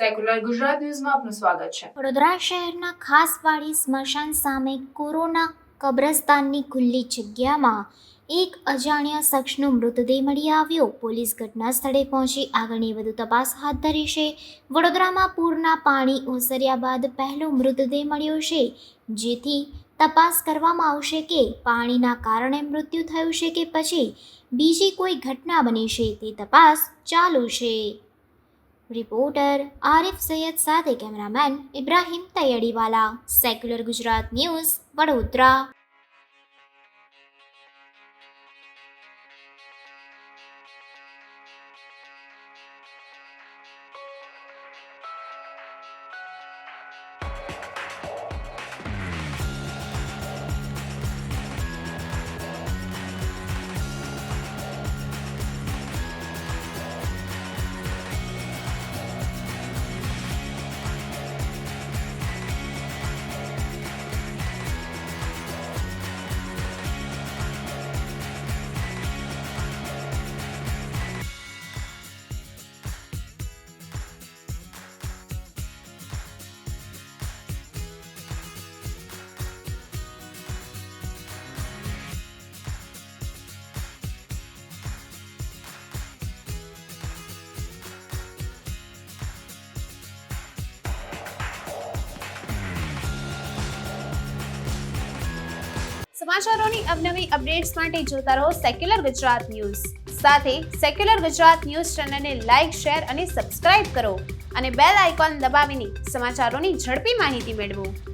Secular Gujarat ન્યૂઝમાં આપનું સ્વાગત છે। વડોદરા શહેરના ખાસવાડી સ્મશાન સામે કોરોના કબ્રસ્તાનની ખુલ્લી જગ્યામાં એક અજાણ્યા શખ્સનો મૃતદેહ મળી આવ્યો। પોલીસ ઘટના સ્થળે પહોંચી આગળની વધુ તપાસ હાથ ધરી છે। વડોદરામાં પૂરના પાણી ઓસર્યા બાદ પહેલો મૃતદેહ મળ્યો છે, જેથી તપાસ કરવામાં આવશે કે પાણીના કારણે મૃત્યુ થયું છે કે પછી બીજી કોઈ ઘટના બની છે, તે તપાસ ચાલુ છે। રિપોર્ટર આરિફ સૈયદ સાથે cameraman Ibrahim Taiyadiwala, secular Gujarat news, Vadodara. સમાચારોની અવનવી અપડેટ્સ માટે જોતા રહો સેક્યુલર ગુજરાત ન્યૂઝ। સાથે સેક્યુલર ગુજરાત ન્યૂઝ ચેનલને લાઇક, શેર અને સબસ્ક્રાઇબ કરો અને બેલ આઇકોન દબાવીને સમાચારોની ઝડપી માહિતી મેળવો।